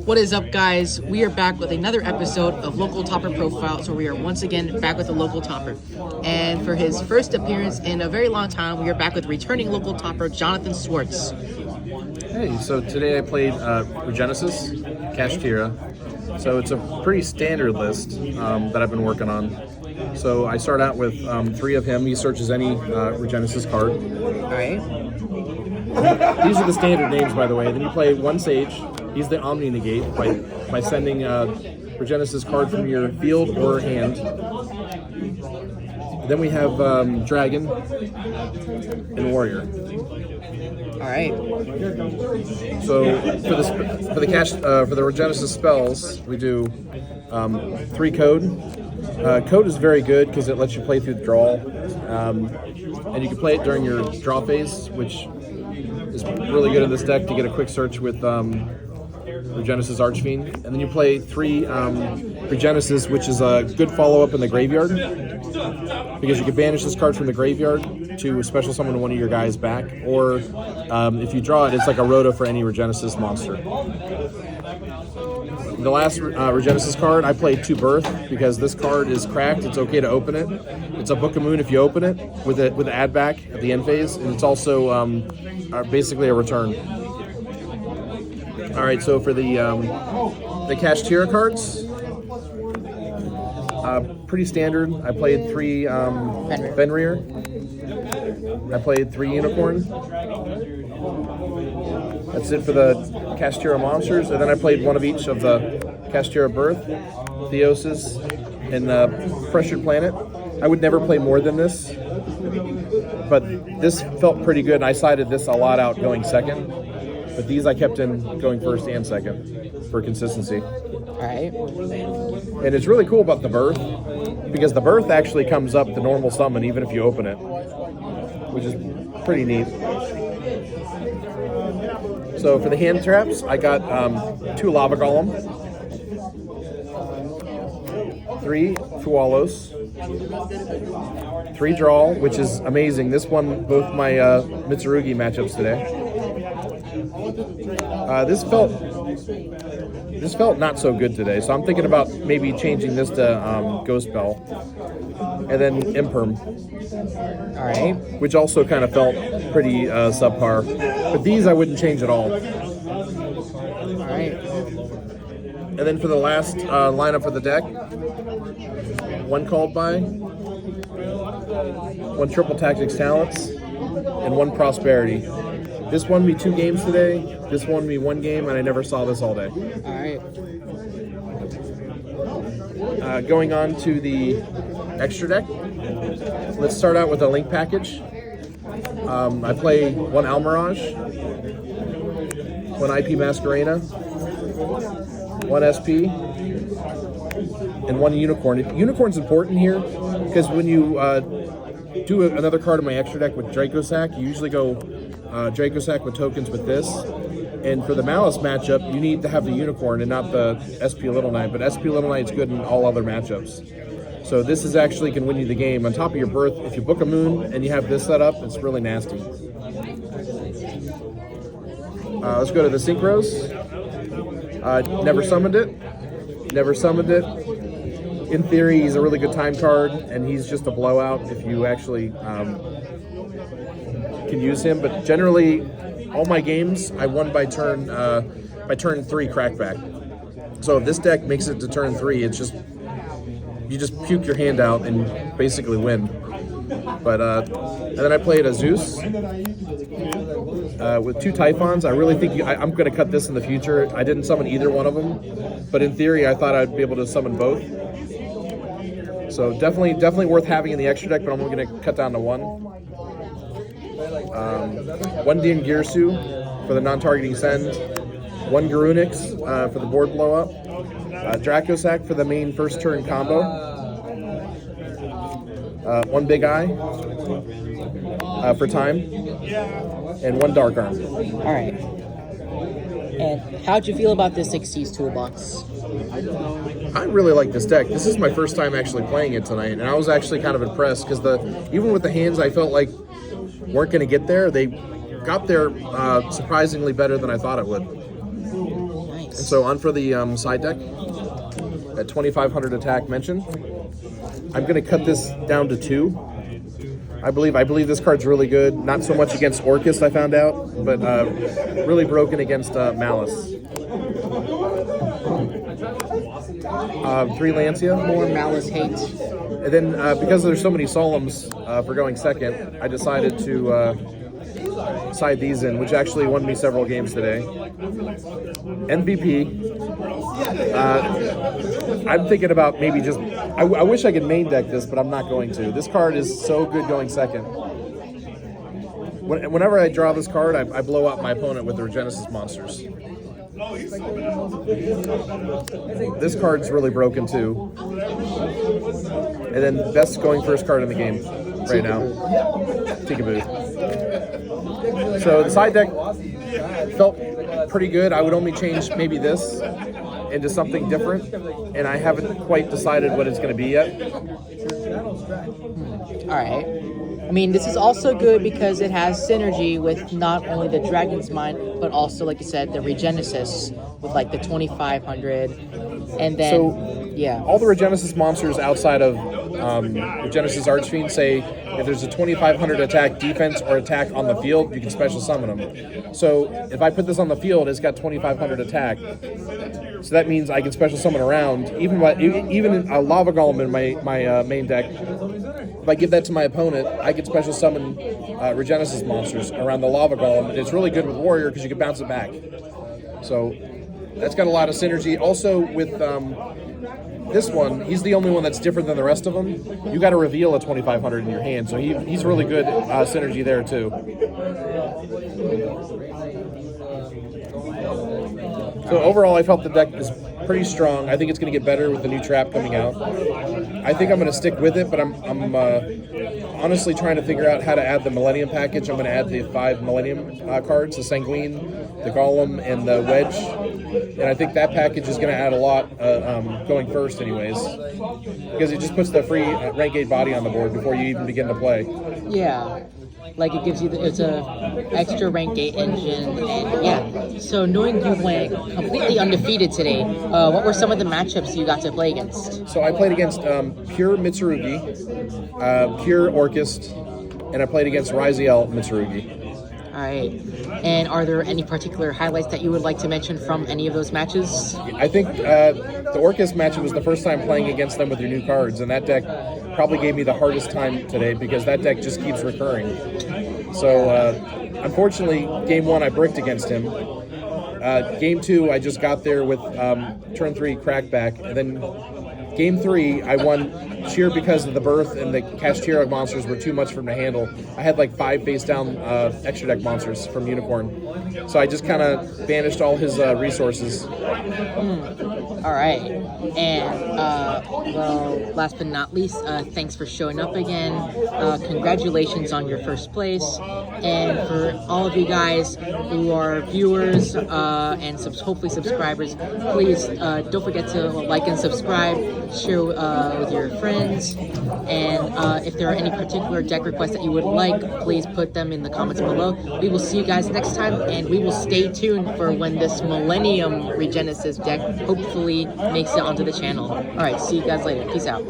What is up, guys? We are back with another episode of Local Topper Profiles, where we are once again back with a local topper. And for his first appearance in a very long time, we are back with returning local topper Jonathan Swartz. Hey, so today I played Regenesis Kashtira. So it's a pretty standard list that I've been working on. So I start out with 3 of him. He searches any Regenesis card. All right. These are the standard names, by the way. Then you play 1 Sage. He's the Omni Negate by sending Regenesis card from your field or hand. Then we have Dragon and Warrior. All right. So for the Regenesis spells, we do 3 Code. Code is very good because it lets you play through the draw, and you can play it during your draw phase, which is really good in this deck to get a quick search with Regenesis Archfiend. And then you play 3 Regenesis, which is a good follow-up in the graveyard, because you can banish this card from the graveyard to special summon one of your guys back, or if you draw it, it's like a Rhoda for any Regenesis monster. The last Regenesis card, I played 2 Birth, because this card is cracked. It's okay to open it. It's a Book of Moon if you open it with an add back at the end phase, and it's also basically a return. All right, so for the Kashtira cards, pretty standard. I played 3 Fenrir. I played 3 Unicorn. That's it for the Kashtira monsters. And then I played 1 of each of the Kashtira Birth, Theosis, and Pressured Planet. I would never play more than this, but this felt pretty good, and I sided this a lot out going second. But these I kept in going first and second for consistency. All right. And it's really cool about the Birth, because the Birth actually comes up the normal summon even if you open it, which is pretty neat. So for the hand traps, I got 2 Lava Golem, 3 Fualos, 3 Draw, which is amazing. This won both my Mitsurugi matchups today. This felt not so good today, so I'm thinking about maybe changing this to Ghost Bell, and then Imperm. All right. Which also kind of felt pretty subpar, but these I wouldn't change at all. All right. And then for the last lineup for the deck, 1 Called By, 1 Triple Tactics Talents, and 1 Prosperity. This won me 2 games today. This won me 1 game, and I never saw this all day. All right. Going on to the extra deck, let's start out with a Link package. I play 1 Almirage, 1 IP Masquerena, 1 SP, and 1 Unicorn. Unicorn's important here because when you do another card in my extra deck with Dracosack, you usually go Dracosack with tokens with this. And for the Malice matchup, you need to have the Unicorn and not the SP Little Knight, but SP Little Knight's good in all other matchups. So this is actually can win you the game. On top of your Birth, if you book a Moon and you have this set up, it's really nasty. Let's go to the Synchros. Never summoned it. In theory, he's a really good time card, and he's just a blowout if you actually can use him. But generally, all my games I won by turn 3 crackback. So if this deck makes it to turn 3, it's just you just puke your hand out and basically win. But and then I played a Zeus with 2 Typhons. I really think I'm going to cut this in the future. I didn't summon either one of them, but in theory, I thought I'd be able to summon both. So definitely worth having in the extra deck, but I'm only going to cut down to 1. 1 Dian Girsu for the non-targeting send. 1 Garunix for the board blow up. Dracosack for the main first turn combo. 1 Big Eye for time. And 1 Dark Arm. All right. And how'd you feel about this 60s toolbox? I really like this deck. This is my first time actually playing it tonight, and I was actually kind of impressed because even with the hands I felt like weren't going to get there, they got there surprisingly better than I thought it would. So on for the side deck at 2,500 attack mention. I'm going to cut this down to 2. I believe this card's really good. Not so much against Orcus, I found out, but really broken against Malice. 3 Lancia. More Malice hate. And then because there's so many Solemns for going second, I decided to side these in, which actually won me several games today. MVP. I'm thinking about maybe just... I wish I could main deck this, but I'm not going to. This card is so good going second. Whenever I draw this card, I blow out my opponent with the Regenesis monsters. This card's really broken too. And then best going first card in the game right now. Tikaboo. So the side deck felt pretty good. I would only change maybe this into something different, and I haven't quite decided what it's going to be yet. All right. I mean, this is also good because it has synergy with not only the Dragon's Mind, but also, like you said, the Regenesis with like the 2,500, and then all the Regenesis monsters outside of Regenesis Archfiend say if there's a 2,500 attack, defense, or attack on the field, you can special summon them. So if I put this on the field, it's got 2,500 attack. So that means I can special summon around. Even a Lava Golem in my main deck, if I give that to my opponent, I can special summon Regenesis monsters around the Lava Golem. And it's really good with Warrior because you can bounce it back. So that's got a lot of synergy. Also with this one, he's the only one that's different than the rest of them. You got to reveal a 2,500 in your hand, so he's really good synergy there too. So overall, I felt the deck is pretty strong. I think it's going to get better with the new trap coming out. I think I'm going to stick with it, but I'm honestly trying to figure out how to add the Millennium package. I'm going to add the 5 Millennium cards, the Sanguine, the Golem, and the Wedge. And I think that package is going to add a lot going first anyways, because it just puts the free rank 8 body on the board before you even begin to play. Yeah. Like it gives you, it's a extra rank 8 engine, and yeah. So knowing you went completely undefeated today, what were some of the matchups you got to play against? So I played against Pure Mitsurugi, Pure Orcus, and I played against Riziel Mitsurugi. All right. And are there any particular highlights that you would like to mention from any of those matches? I think the Orcus match was the first time playing against them with their new cards, and that deck probably gave me the hardest time today because that deck just keeps recurring. So, unfortunately, Game 1 I bricked against him. Game 2 I just got there with turn 3 crackback, and then Game 3 I won sheer because of the Birth and the Kashtira monsters were too much for him to handle. I had like 5 face down extra deck monsters from Unicorn. So I just kind of banished all his resources. All right. And, well, last but not least, thanks for showing up again. Congratulations on your first place. And for all of you guys who are viewers and hopefully subscribers, please don't forget to like and subscribe, share with your friends. And if there are any particular deck requests that you would like, please put them in the comments below. We will see you guys next time, and we will stay tuned for when this Millennium Regenesis deck hopefully makes it onto the channel. All right, see you guys later. Peace out.